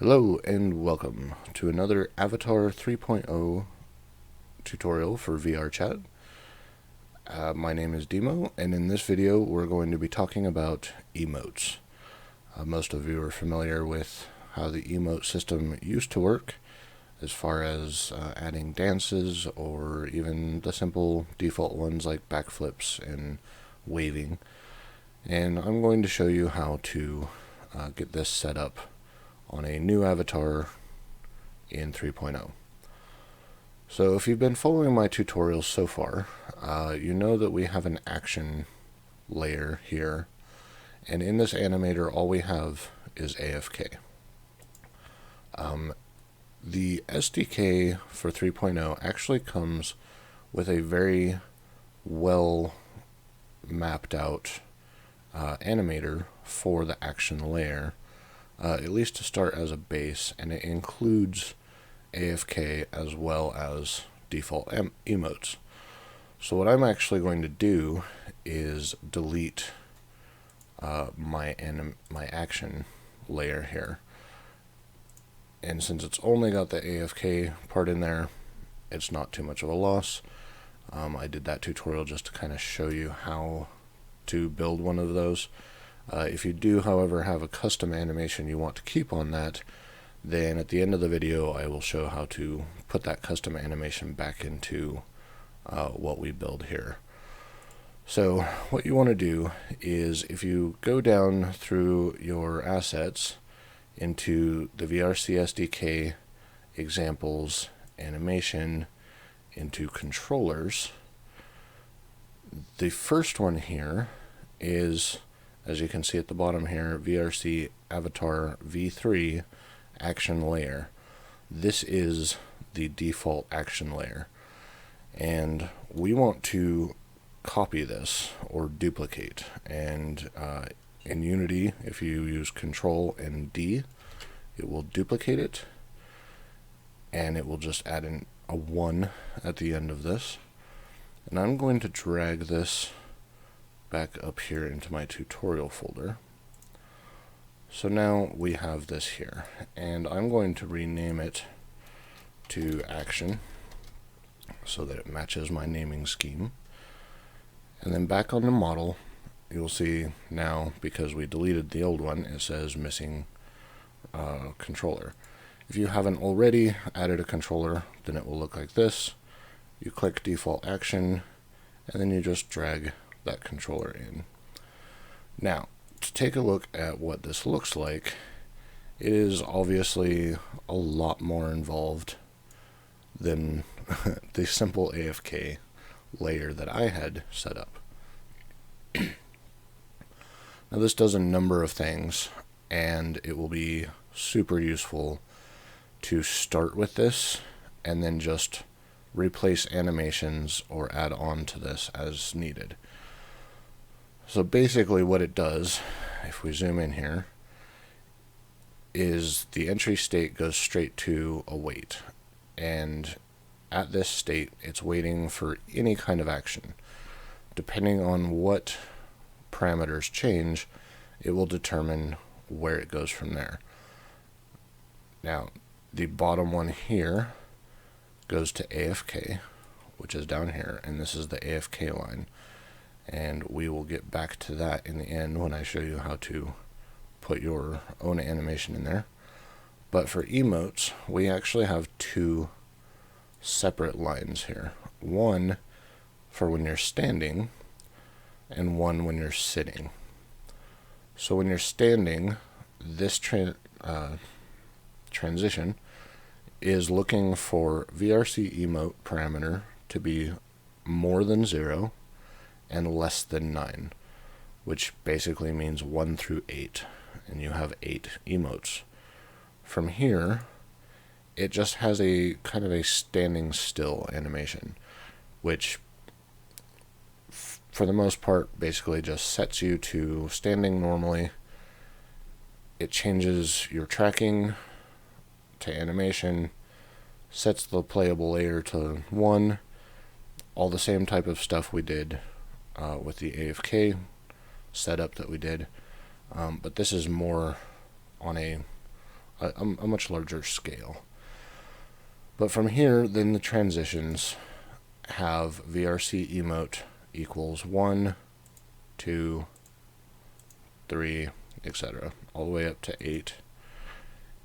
Hello and welcome to another Avatar 3.0 tutorial for VRChat. My name is Demo, and in this video we're going to be talking about emotes. Most of you are familiar with how the emote system used to work, as far as adding dances or even the simple default ones like backflips and waving. And I'm going to show you how to get this set up on a new avatar in 3.0. So if you've been following my tutorials so far, you know that we have an action layer here, and in this animator all we have is AFK. The SDK for 3.0 actually comes with a very well mapped out animator for the action layer, at least to start as a base, and it includes AFK as well as default emotes. So what I'm actually going to do is delete my action layer here, and since it's only got the AFK part in there, it's not too much of a loss. I did that tutorial just to kind of show you how to build one of those. If you do, however, have a custom animation you want to keep on that, then at the end of the video I will show how to put that custom animation back into what we build here. So what you want to do is, if you go down through your assets into the VRC SDK examples animation into controllers, the first one here is, as you can see at the bottom here, VRC Avatar V3 action layer. This is the default action layer, and we want to copy this or duplicate. And in Unity, if you use Control and D, it will duplicate it, and it will just add in a 1 at the end of this. And I'm going to drag this back up here into my tutorial folder. So now we have this here, and I'm going to rename it to action so that it matches my naming scheme. And then back on the model, you'll see now, because we deleted the old one, it says missing controller. If you haven't already added a controller, then it will look like this. You click default action, and then you just drag that controller in. Now, to take a look at what this looks like, it is obviously a lot more involved than the simple AFK layer that I had set up. Now this does a number of things, and it will be super useful to start with this and then just replace animations or add on to this as needed. So basically what it does, if we zoom in here, is the entry state goes straight to await, and at this state it's waiting for any kind of action. Depending on what parameters change, it will determine where it goes from there. Now the bottom one here goes to AFK, which is down here, and this is the AFK line, and we will get back to that in the end when I show you how to put your own animation in there. But for emotes, we actually have two separate lines here, one for when you're standing and one when you're sitting. So when you're standing, this transition is looking for VRC emote parameter to be more than 0 and less than 9, which basically means 1 through 8, and you have 8 emotes. From here, it just has a kind of a standing still animation, which for the most part basically just sets you to standing normally. It changes your tracking to animation, sets the playable layer to 1, all the same type of stuff we did with the AFK setup that we did, but this is more on a a much larger scale. But from here, then the transitions have VRC emote equals 1, 2, 3, etc., all the way up to 8.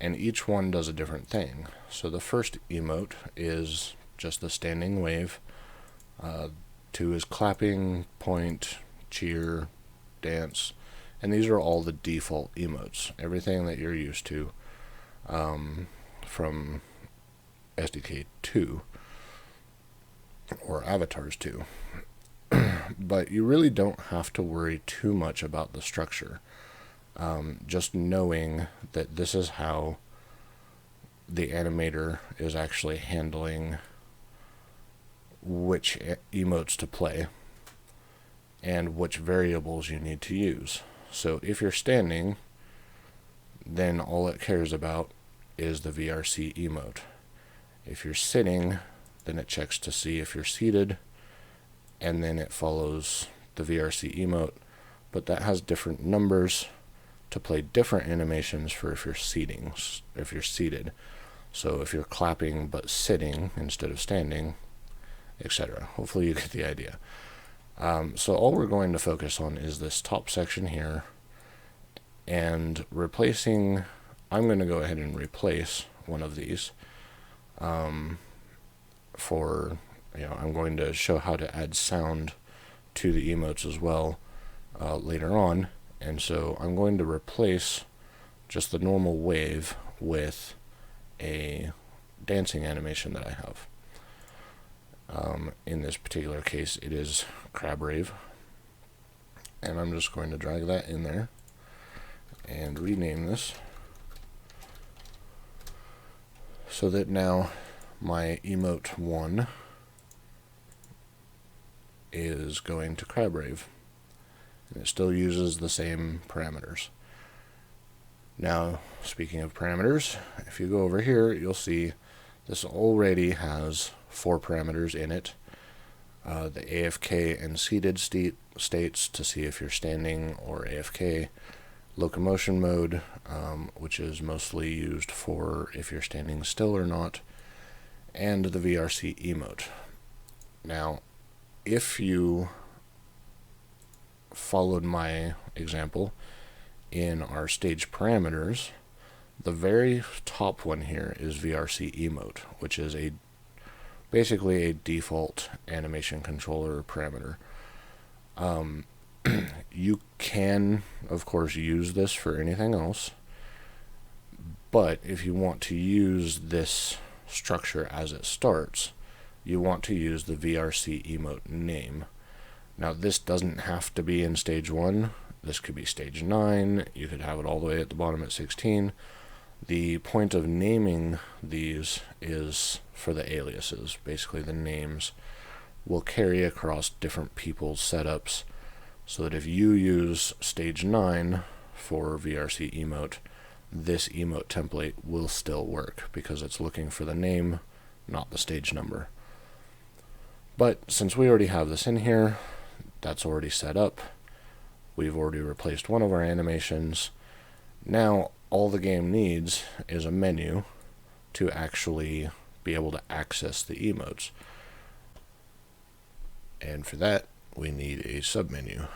And each one does a different thing. So the first emote is just the standing wave. 2 is clapping, point, cheer, dance. And these are all the default emotes. Everything that you're used to from SDK 2 or Avatars 2. But you really don't have to worry too much about the structure. Just knowing that this is how the animator is actually handling which emotes to play and which variables you need to use. So if you're standing, then all it cares about is the VRC emote. If you're sitting, then it checks to see if you're seated, and then it follows the VRC emote, but that has different numbers to play different animations for if you're seated. So if you're clapping but sitting instead of standing, etc. Hopefully you get the idea. So all we're going to focus on is this top section here, and replacing, I'm going to go ahead and replace one of these for, I'm going to show how to add sound to the emotes as well later on. And so I'm going to replace just the normal wave with a dancing animation that I have. In this particular case, it is Crab Rave. And I'm just going to drag that in there and rename this so that now my emote 1 is going to Crab Rave. And it still uses the same parameters. Now, speaking of parameters, if you go over here, you'll see this already has 4 parameters in it. The AFK and seated states to see if you're standing or AFK. Locomotion mode, which is mostly used for if you're standing still or not. And the VRC emote. Now, if you followed my example in our stage parameters, the very top one here is VRC emote, which is basically a default animation controller parameter. You can, of course, use this for anything else, but if you want to use this structure as it starts, you want to use the VRC emote name. Now, this doesn't have to be in stage 1. This could be stage 9. You could have it all the way at the bottom at 16. The point of naming these is for the aliases. Basically, the names will carry across different people's setups, so that if you use stage 9 for VRC emote, this emote template will still work because it's looking for the name, not the stage number. But since we already have this in here, that's already set up. We've already replaced one of our animations. Now all the game needs is a menu to actually be able to access the emotes. And for that, we need a submenu.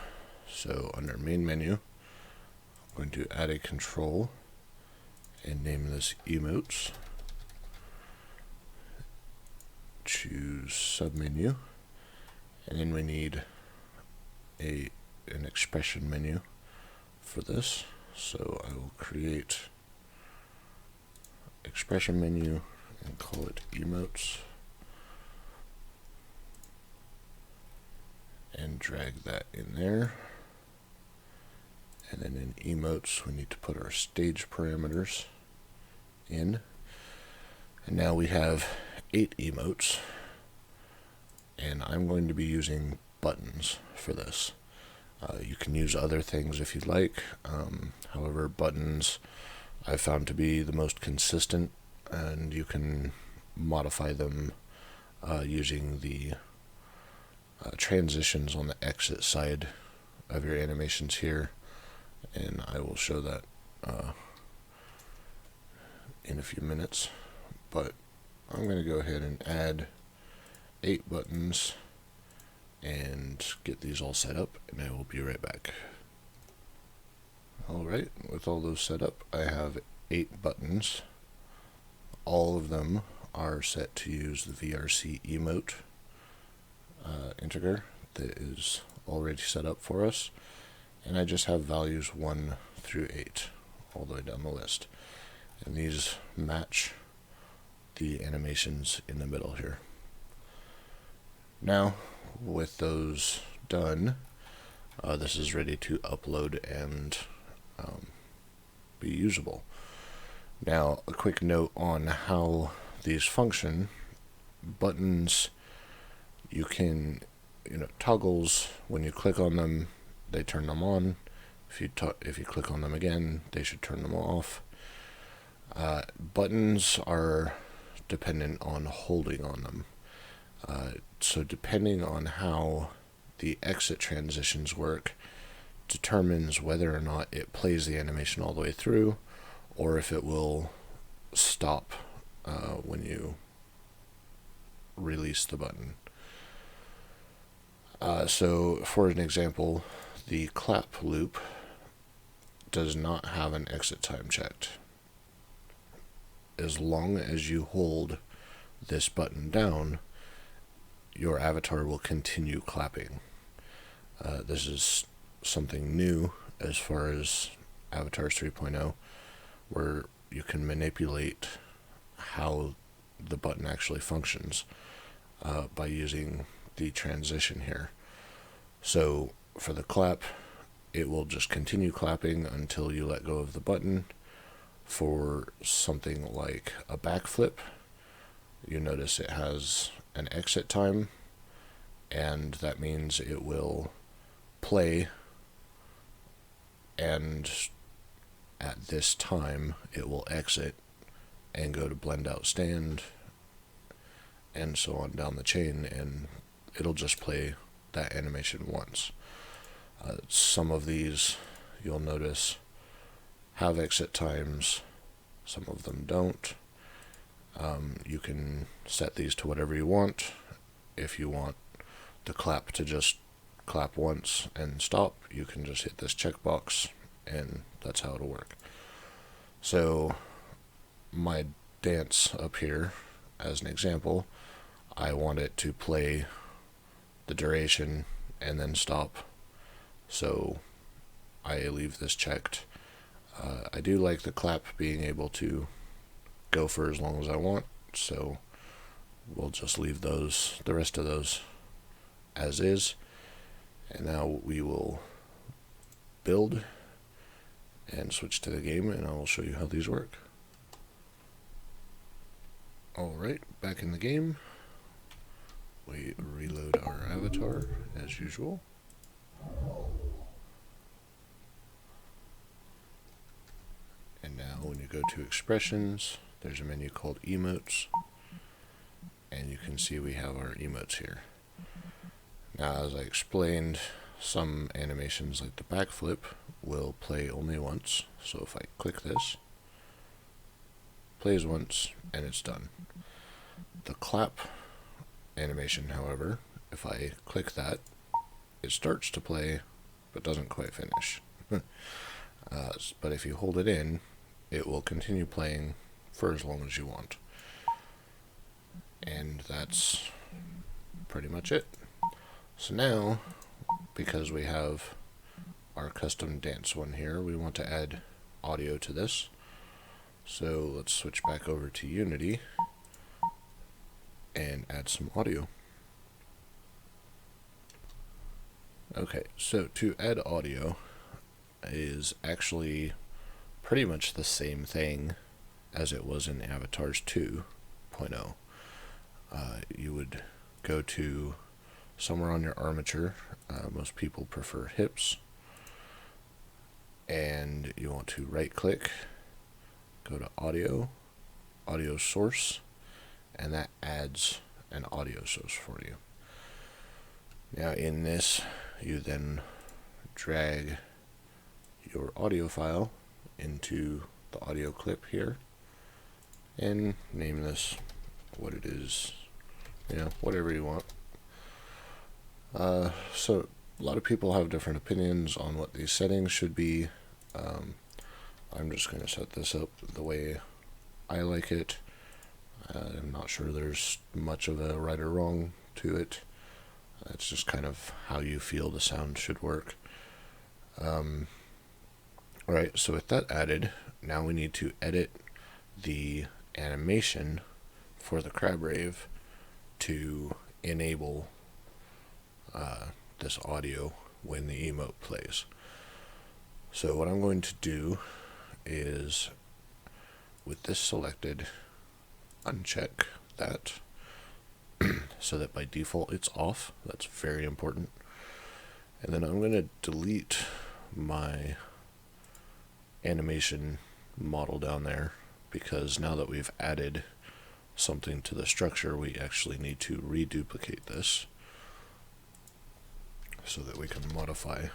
So under main menu, I'm going to add a control and name this emotes. Choose submenu, and then we need an expression menu for this. So I will create expression menu and call it emotes, and drag that in there. And then in emotes, we need to put our stage parameters in. And now we have 8 emotes, and I'm going to be using buttons for this. You can use other things if you'd like. However, buttons I've found to be the most consistent, and you can modify them using the transitions on the exit side of your animations here, and I will show that in a few minutes, but I'm going to go ahead and add 8 buttons and get these all set up, and I will be right back. Alright, with all those set up, I have 8 buttons. All of them are set to use the VRC emote integer that is already set up for us, and I just have values 1 through 8 all the way down the list, and these match the animations in the middle here. Now, with those done, this is ready to upload and be usable. Now, a quick note on how these function. Buttons, you can, toggles, when you click on them, they turn them on. If you click on them again, they should turn them off. Buttons are dependent on holding on them. So depending on how the exit transitions work determines whether or not it plays the animation all the way through, or if it will stop when you release the button. So for an example, the clap loop does not have an exit time checked. As long as you hold this button down, your avatar will continue clapping. This is something new as far as Avatars 3.0, where you can manipulate how the button actually functions by using the transition here. So for the clap, it will just continue clapping until you let go of the button. For something like a backflip, you notice it has an exit time, and that means it will play, and at this time it will exit and go to blend out stand, and so on down the chain, and it'll just play that animation once. Some of these, you'll notice, have exit times, some of them don't. You can set these to whatever you want. If you want the clap to just clap once and stop, you can just hit this checkbox, and that's how it'll work. So my dance up here, as an example, I want it to play the duration and then stop, so I leave this checked. I do like the clap being able to go for as long as I want, so we'll just leave the rest of those as is. And now we will build and switch to the game, and I will show you how these work. Alright, back in the game. We reload our avatar as usual. And now when you go to expressions, there's a menu called Emotes, and you can see we have our emotes here. Now, as I explained, some animations like the backflip will play only once, so if I click this, plays once and it's done. The clap animation, however, if I click that, it starts to play but doesn't quite finish. But if you hold it in, it will continue playing for as long as you want. And that's pretty much it. So now, because we have our custom dance one here, we want to add audio to this. So let's switch back over to Unity and add some audio. Okay, so to add audio is actually pretty much the same thing as it was in Avatars 2.0. You would go to somewhere on your armature. Most people prefer hips. And you want to right click, go to audio, audio source, and that adds an audio source for you. Now in this, you then drag your audio file into the audio clip here, and name this what it is, whatever you want. So a lot of people have different opinions on what these settings should be. I'm just going to set this up the way I like it. I'm not sure there's much of a right or wrong to it. It's just kind of how you feel the sound should work. Alright, so with that added, now we need to edit the animation for the crab rave to enable this audio when the emote plays. So what I'm going to do is, with this selected, uncheck that so that by default it's off. That's very important. And then I'm going to delete my animation model down there, because now that we've added something to the structure, we actually need to reduplicate this so that we can modify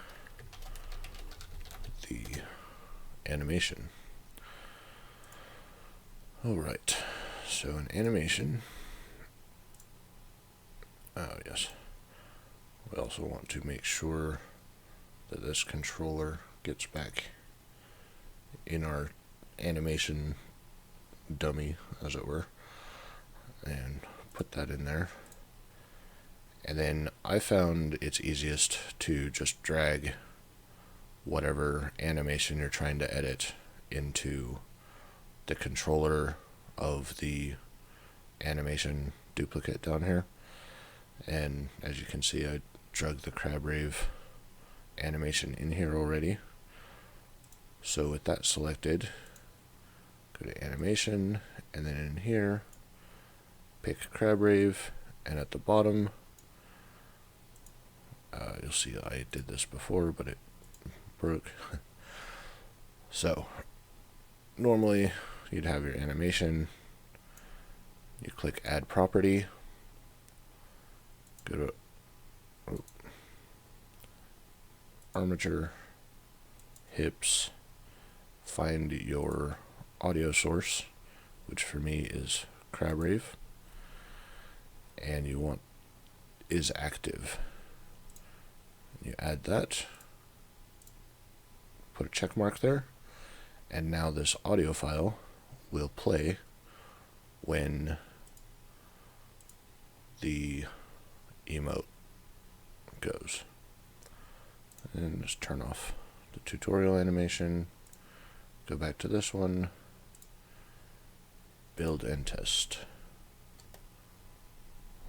the animation. Alright, so an animation. Oh yes. We also want to make sure that this controller gets back in our animation dummy, as it were, and put that in there. And then I found it's easiest to just drag whatever animation you're trying to edit into the controller of the animation duplicate down here. And as you can see, I drug the crab rave animation in here already. So with that selected, go to animation, and then in here, pick crab rave, and at the bottom, you'll see I did this before, but it broke. So normally you'd have your animation, you click add property, go to armature, hips, find your audio source, which for me is crab rave, and you want is active. You add that, put a check mark there, and now this audio file will play when the emote goes. And just turn off the tutorial animation, go back to this one, build and test.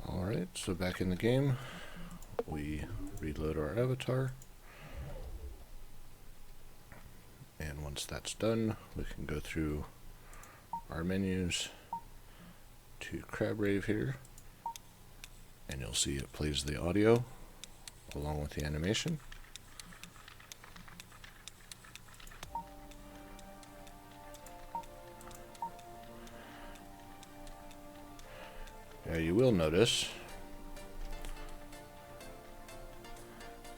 Alright, so back in the game, we reload our avatar, and once that's done, we can go through our menus to crab rave here, and you'll see it plays the audio along with the animation. Now you will notice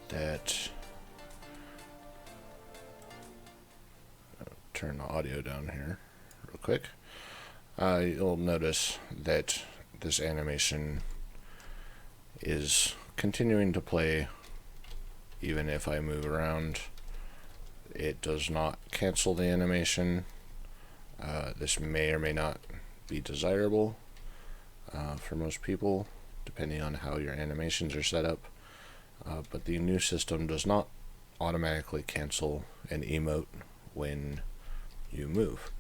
that, turn the audio down here real quick, you'll notice that this animation is continuing to play even if I move around. It does not cancel the animation. This may or may not be desirable for most people, depending on how your animations are set up. But the new system does not automatically cancel an emote when you move.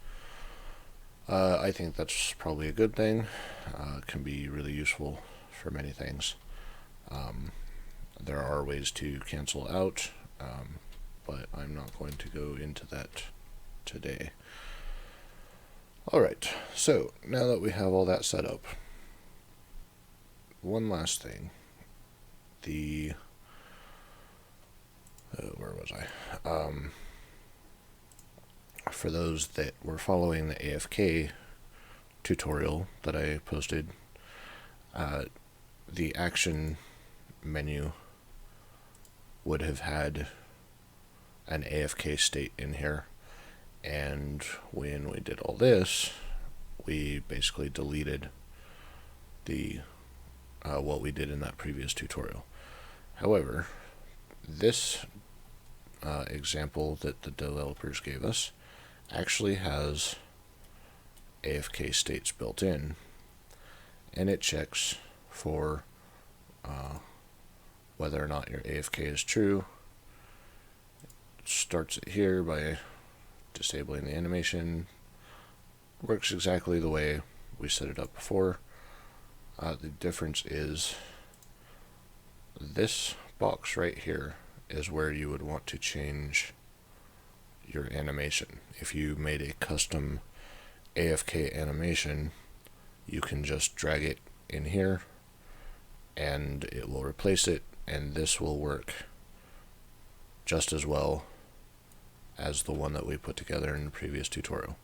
I think that's probably a good thing. It can be really useful for many things. There are ways to cancel out, but I'm not going to go into that today. Alright, so now that we have all that set up, one last thing. Where was I? For those that were following the AFK tutorial that I posted, the action menu would have had an AFK state in here, and when we did all this, we basically deleted the what we did in that previous tutorial. However, this example that the developers gave us actually has AFK states built in, and it checks for whether or not your AFK is true. It starts it here by disabling the animation. Works exactly the way we set it up before. The difference is this box right here is where you would want to change your animation. If you made a custom AFK animation, you can just drag it in here and it will replace it, and this will work just as well as the one that we put together in the previous tutorial.